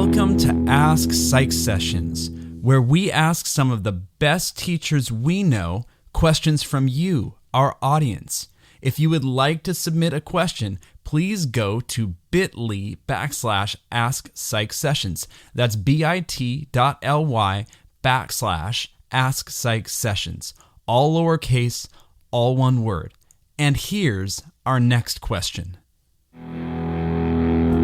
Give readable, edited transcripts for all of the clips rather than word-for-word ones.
Welcome to Ask Psych Sessions, where we ask some of the best teachers we know questions from you, our audience. If you would like to submit a question, please go to bit.ly/AskPsychSessions. That's bit.ly/AskPsychSessions. All lowercase, all one word. And here's our next question.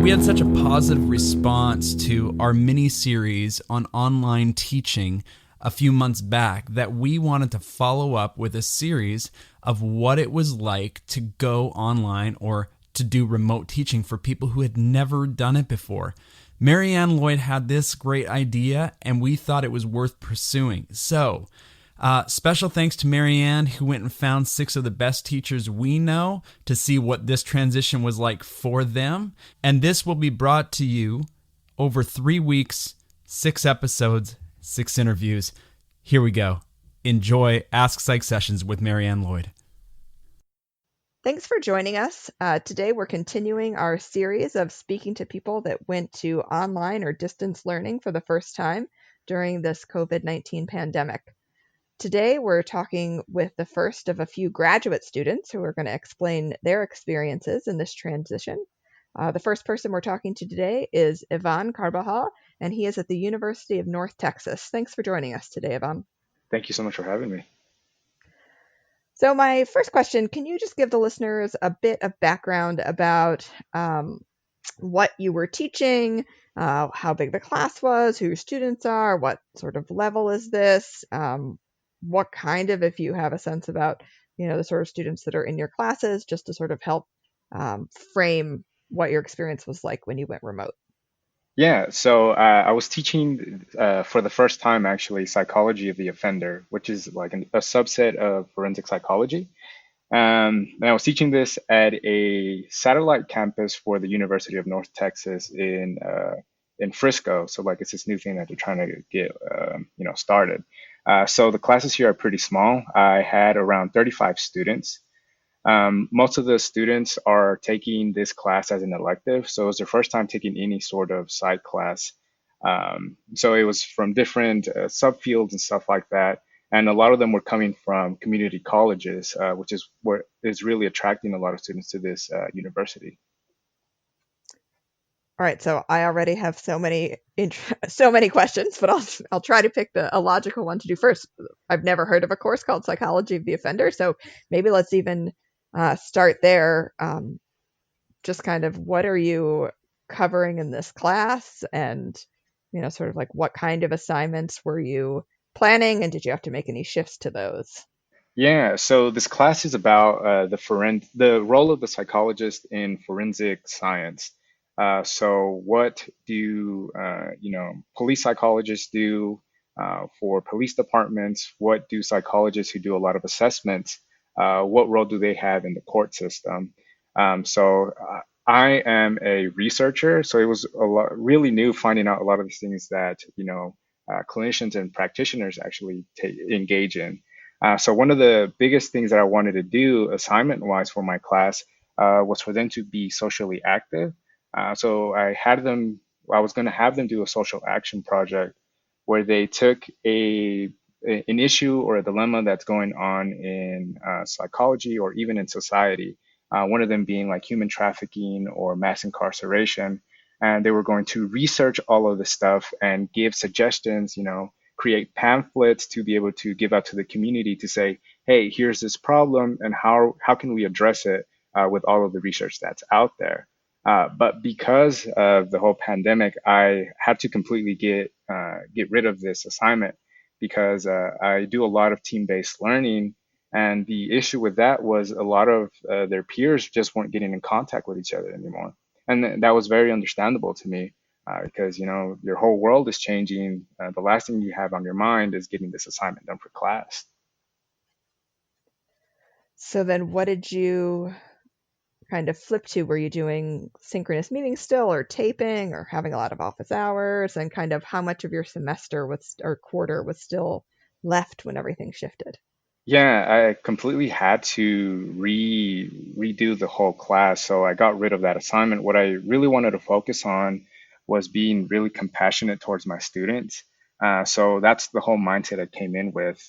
We had such a positive response to our mini-series on online teaching a few months back that we wanted to follow up with a series of what it was like to go online or to do remote teaching for people who had never done it before. Marianne Lloyd had this great idea, and we thought it was worth pursuing. So, special thanks to Marianne, who went and found 6 of the best teachers we know to see what this transition was like for them. And this will be brought to you over 3 weeks, 6 episodes, 6 interviews. Here we go. Enjoy Ask Psych Sessions with Marianne Lloyd. Thanks for joining us. Today we're continuing our series of speaking to people that went to online or distance learning for the first time during this COVID-19 pandemic. Today, we're talking with the first of a few graduate students who are going to explain their experiences in this transition. The first person we're talking to today is Ivan Carbajal, and he is at the University of North Texas. Thanks for joining us today, Ivan. Thank you so much for having me. So my first question, can you just give the listeners a bit of background about what you were teaching, how big the class was, who your students are, what sort of level is this? What kind of, if you have a sense about, the sort of students that are in your classes, just to sort of help frame what your experience was like when you went remote. Yeah, so I was teaching for the first time, actually, psychology of the offender, which is like a subset of forensic psychology. And I was teaching this at a satellite campus for the University of North Texas in Frisco. So like it's this new thing that they're trying to get started. So the classes here are pretty small. I had around 35 students. Most of the students are taking this class as an elective. So it was their first time taking any sort of psych class. So it was from different subfields and stuff like that. And a lot of them were coming from community colleges, which is what is really attracting a lot of students to this university. All right, so I already have so many questions, but I'll try to pick a logical one to do first. I've never heard of a course called Psychology of the Offender, so maybe let's even start there. Just kind of what are you covering in this class, and sort of like what kind of assignments were you planning, and did you have to make any shifts to those? Yeah, so this class is about the role of the psychologist in forensic science. So what do police psychologists do for police departments? What do psychologists who do a lot of assessments? What role do they have in the court system? So I am a researcher, so it was really new finding out a lot of these things that clinicians and practitioners actually engage in. So one of the biggest things that I wanted to do assignment-wise for my class was for them to be socially active. So I was going to have them do a social action project where they took an issue or a dilemma that's going on in psychology or even in society, one of them being like human trafficking or mass incarceration. And they were going to research all of this stuff and give suggestions, create pamphlets to be able to give out to the community to say, hey, here's this problem and how can we address it with all of the research that's out there. But because of the whole pandemic, I had to completely get rid of this assignment because I do a lot of team-based learning. And the issue with that was a lot of their peers just weren't getting in contact with each other anymore. And that was very understandable to me because, your whole world is changing. The last thing you have on your mind is getting this assignment done for class. So then what did you kind of flip to? Were you doing synchronous meetings still, or taping, or having a lot of office hours, and kind of how much of your semester or quarter was still left when everything shifted? Yeah, I completely had to redo the whole class. So I got rid of that assignment. What I really wanted to focus on was being really compassionate towards my students. So that's the whole mindset I came in with.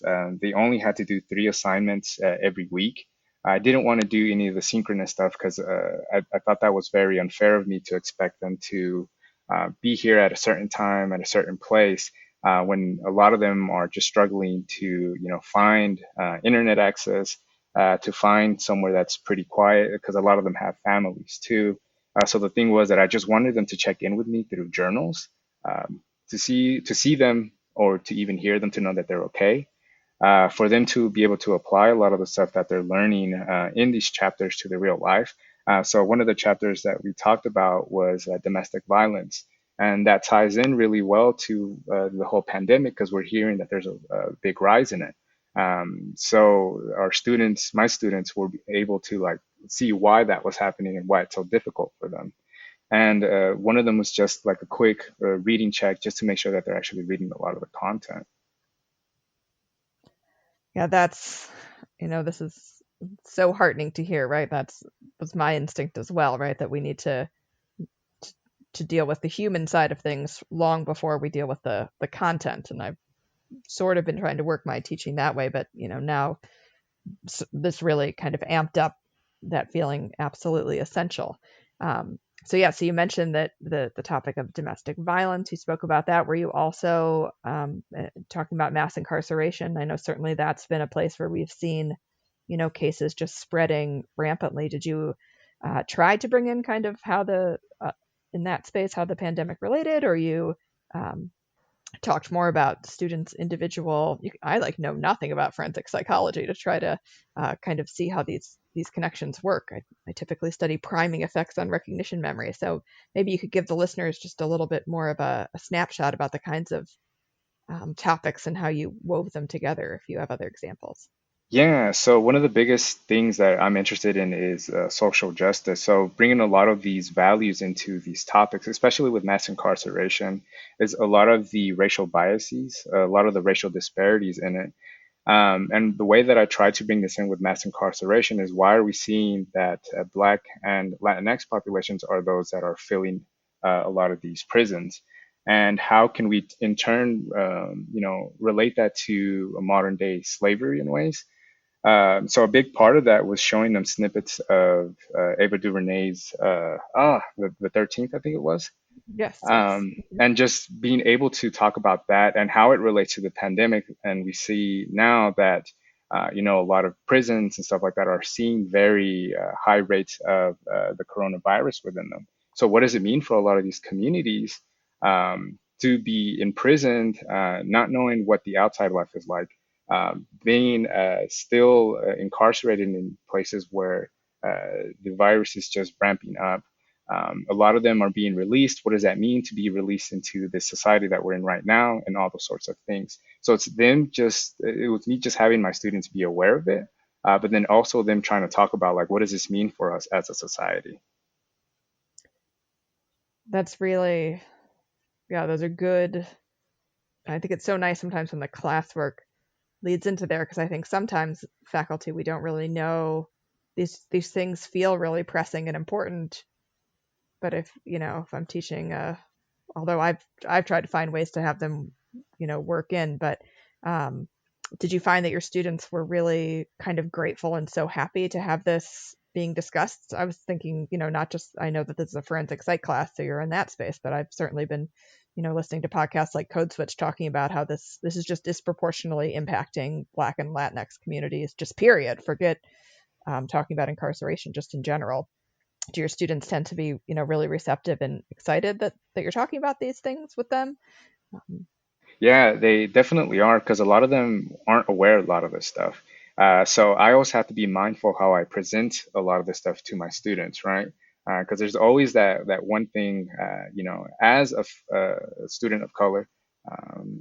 They only had to do 3 assignments every week. I didn't want to do any of the synchronous stuff because I thought that was very unfair of me to expect them to be here at a certain time at a certain place when a lot of them are just struggling to, find internet access, to find somewhere that's pretty quiet because a lot of them have families too. So the thing was that I just wanted them to check in with me through journals, to see them or to even hear them to know that they're okay, for them to be able to apply a lot of the stuff that they're learning in these chapters to their real life. So one of the chapters that we talked about was domestic violence. And that ties in really well to the whole pandemic because we're hearing that there's a big rise in it. So our students, my students, were able to like see why that was happening and why it's so difficult for them. And one of them was just like a quick reading check just to make sure that they're actually reading a lot of the content. Yeah, this is so heartening to hear, right? Was my instinct as well, right? That we need to deal with the human side of things long before we deal with the content. And I've sort of been trying to work my teaching that way, but now this really kind of amped up that feeling absolutely essential. So you mentioned that the topic of domestic violence, you spoke about that. Were you also talking about mass incarceration? I know certainly that's been a place where we've seen, cases just spreading rampantly. Did you try to bring in kind of how in that space, how the pandemic related, or you um, talked more about students' individual? I know nothing about forensic psychology to try to kind of see how these connections work. I typically study priming effects on recognition memory, so maybe you could give the listeners just a little bit more of a snapshot about the kinds of topics and how you wove them together, if you have other examples. Yeah, so one of the biggest things that I'm interested in is social justice. So bringing a lot of these values into these topics, especially with mass incarceration, is a lot of the racial biases, a lot of the racial disparities in it. And the way that I try to bring this in with mass incarceration is why are we seeing that Black and Latinx populations are those that are filling a lot of these prisons? And how can we, in turn, relate that to a modern day slavery in ways? So a big part of that was showing them snippets of Ava DuVernay's the 13th, I think it was, Yes, yes. and just being able to talk about that and how it relates to the pandemic. And we see now that a lot of prisons and stuff like that are seeing very high rates of the coronavirus within them. So what does it mean for a lot of these communities to be imprisoned, not knowing what the outside life is like, being still incarcerated in places where the virus is just ramping up? A lot of them are being released. What does that mean to be released into the society that we're in right now, and all those sorts of things? So it was me just having my students be aware of it, but then also them trying to talk about like, what does this mean for us as a society? That's really, yeah, those are good. I think it's so nice sometimes when the classwork leads into there, because I think sometimes faculty, we don't really know these things feel really pressing and important. But if I'm teaching, although I've tried to find ways to have them, work in, but um, did you find that your students were really kind of grateful and so happy to have this being discussed? I was thinking, not just, I know that this is a forensic psych class, so you're in that space, but I've certainly been, listening to podcasts like Code Switch talking about how this is just disproportionately impacting Black and Latinx communities, just period. Forget talking about incarceration, just in general. Do your students tend to be, really receptive and excited that you're talking about these things with them? Um, Yeah, they definitely are because a lot of them aren't aware of a lot of this stuff. So I always have to be mindful how I present a lot of this stuff to my students, right? Because there's always that one thing, as a student of color,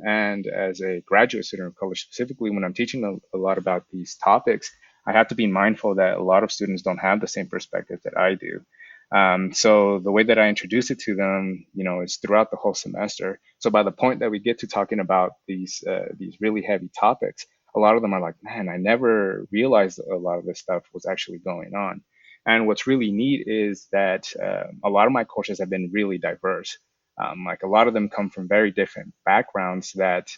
and as a graduate student of color, specifically when I'm teaching a lot about these topics, I have to be mindful that a lot of students don't have the same perspective that I do. So the way that I introduce it to them, is throughout the whole semester. So by the point that we get to talking about these really heavy topics, a lot of them are like, man, I never realized a lot of this stuff was actually going on. And what's really neat is that a lot of my courses have been really diverse. Like a lot of them come from very different backgrounds that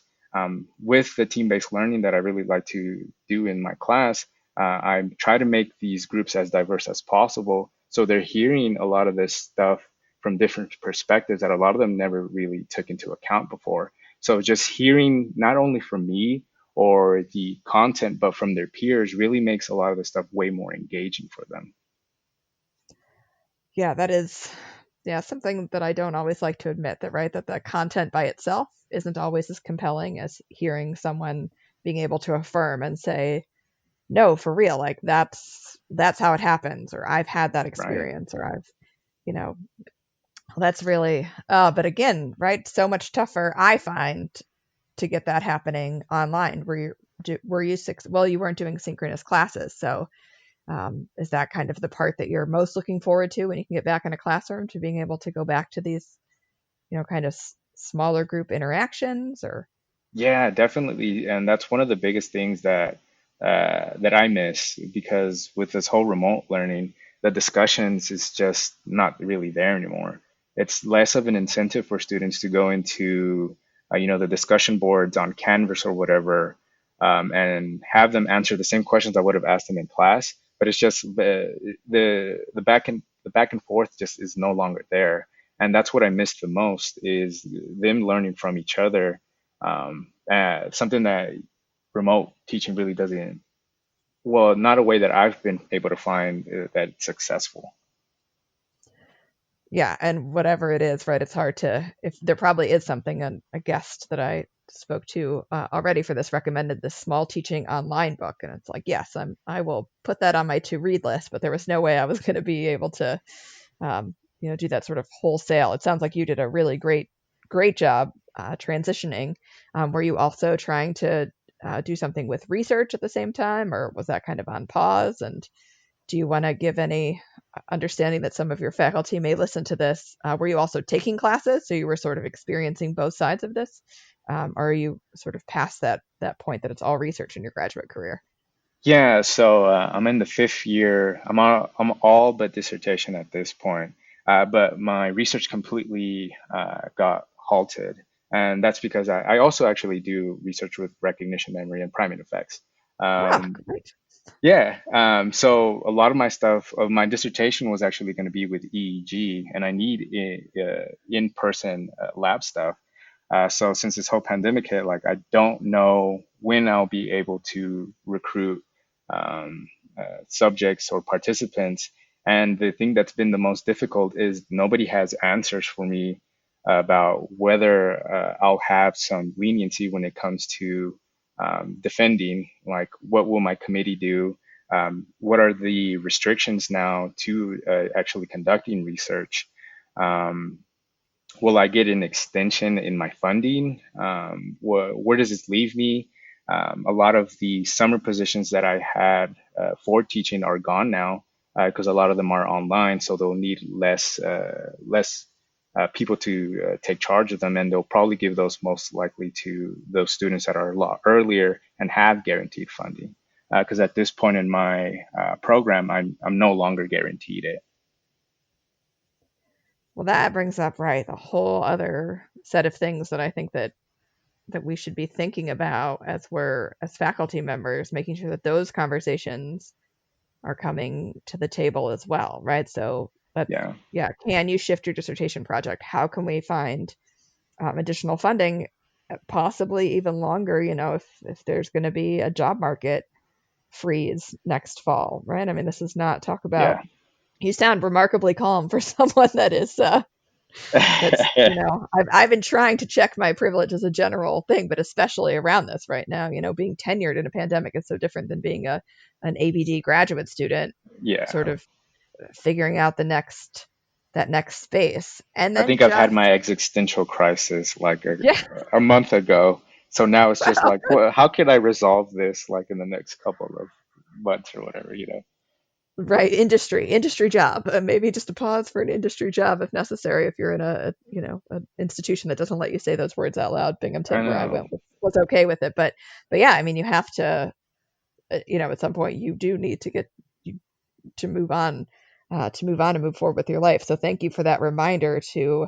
with the team-based learning that I really like to do in my class, I try to make these groups as diverse as possible. So they're hearing a lot of this stuff from different perspectives that a lot of them never really took into account before. So just hearing not only from me or the content, but from their peers really makes a lot of the stuff way more engaging for them. Yeah, that is, yeah, something that I don't always like to admit, that, right, that the content by itself isn't always as compelling as hearing someone being able to affirm and say, no, for real, like that's how it happens, or I've had that Right. experience, or I've, you know, that's really, but again, right, so much tougher, I find, to get that happening online. Were you well, you weren't doing synchronous classes, so is that kind of the part that you're most looking forward to when you can get back in a classroom, to being able to go back to these, kind of smaller group interactions, or? Yeah, definitely. And that's one of the biggest things that I miss because with this whole remote learning, the discussions is just not really there anymore. It's less of an incentive for students to go into, the discussion boards on Canvas or whatever, and have them answer the same questions I would have asked them in class. But it's just the back and forth just is no longer there. And that's what I miss the most is them learning from each other, something that remote teaching really doesn't, well, not a way that I've been able to find that successful. Yeah, and whatever it is, right, it's hard to, if there probably is something, a guest that I spoke to already for this recommended this small teaching online book, and it's like, yes, I will put that on my to read list, but there was no way I was going to be able to do that sort of wholesale. It sounds like you did a really great job transitioning. Were you also trying to do something with research at the same time, or was that kind of on pause? And do you want to give any understanding that some of your faculty may listen to this? Were you also taking classes, so you were sort of experiencing both sides of this, or are you sort of past that point that it's all research in your graduate career? Yeah, so I'm in the fifth year. I'm all but dissertation at this point, but my research completely got halted, and that's because I also actually do research with recognition memory and priming effects. Ah, Um, great. Yeah. So a lot of my stuff of my dissertation was actually going to be with EEG, and I need in-person lab stuff. So since this whole pandemic hit, like I don't know when I'll be able to recruit subjects or participants. And the thing that's been the most difficult is nobody has answers for me about whether I'll have some leniency when it comes to defending, like what will my committee do? What are the restrictions now to actually conducting research? Um, will I get an extension in my funding? Where does this leave me? A lot of the summer positions that I had for teaching are gone now because a lot of them are online, so they'll need less people to take charge of them, and they'll probably give those most likely to those students that are a lot earlier and have guaranteed funding. Because at this point in my program, I'm no longer guaranteed it. Well, that brings up, right, a whole other set of things that I think that we should be thinking about as we're, as faculty members, making sure that those conversations are coming to the table as well, right? So that, Yeah, yeah, can you shift your dissertation project? How can we find additional funding, possibly even longer, if there's going to be a job market freeze next fall, right? I mean, this is not talk about, yeah. you sound remarkably calm for someone that is that's, I've been trying to check my privilege as a general thing, but especially around this right now, being tenured in a pandemic is so different than being an ABD graduate student, sort Yeah. of figuring out that next space. And I then think I've had just, my existential crisis like yeah, a month ago. So now it's just well, like, well, how can I resolve this like in the next couple of months or whatever? right, industry job, maybe just a pause for an industry job if necessary, if you're in an institution that doesn't let you say those words out loud. I Binghamton, where I know. went, was okay with it, but yeah, I mean, you have to, at some point you do need to get to move on and move forward with your life. So thank you for that reminder to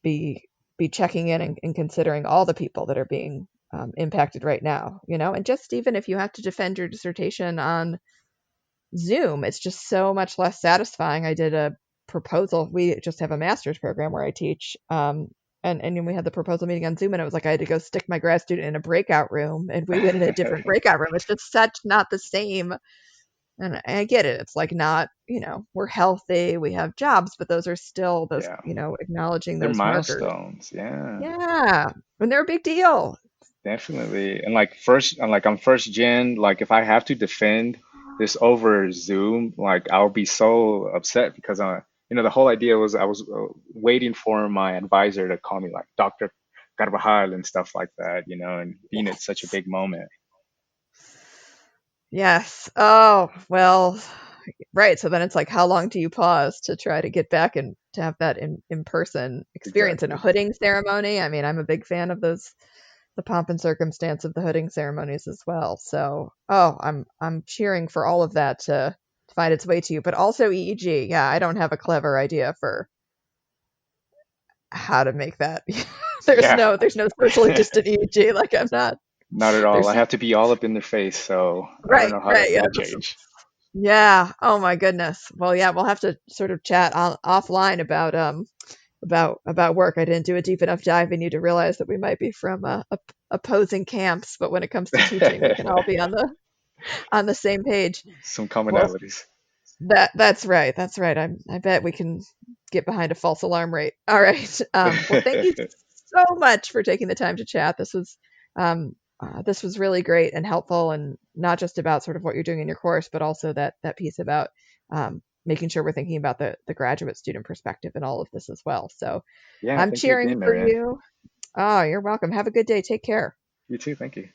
be checking in and considering all the people that are being impacted right now, and just even if you have to defend your dissertation on Zoom, it's just so much less satisfying. I did a proposal. We just have a master's program where I teach. And we had the proposal meeting on Zoom, and it was like I had to go stick my grad student in a breakout room, and we went in a different breakout room. It's just such not the same. And I get it. It's like not, we're healthy, we have jobs, but those are still those, Yeah, acknowledging they're those markers. milestones. Yeah, Yeah. And they're a big deal. definitely. And like I'm first gen. Like if I have to defend this over Zoom, like I'll be so upset because the whole idea was I was waiting for my advisor to call me like Dr. Carbajal and stuff like that, and being at such a Yes. big moment. Yes. Oh, well, right. So then it's like, how long do you pause to try to get back and to have that in-person experience in a Exactly. hooding ceremony? I mean, I'm a big fan of the pomp and circumstance of the hooding ceremonies as well. So, I'm cheering for all of that to find its way to you. But also EEG. Yeah, I don't have a clever idea for how to make that. Yeah. There's no socially distant EEG. Like I'm not. Not at all. I There's have to be all up in their face, so I don't right, know how right. that's Yeah, gonna change. yeah. Oh my goodness. Well, yeah, we'll have to sort of chat offline about work. I didn't do a deep enough dive in you to realize that we might be from opposing camps, but when it comes to teaching, we can all be on the same page. Some Well, commonalities. that's right. That's right. I bet we can get behind a false alarm rate. All right. Well, thank you so much for taking the time to chat. This was really great and helpful, and not just about sort of what you're doing in your course, but also that piece about making sure we're thinking about the graduate student perspective in all of this as well. So Yeah, I'm thank you cheering again, for Marianne. you. Oh, you're welcome. Have a good day. Take care. You too, thank you.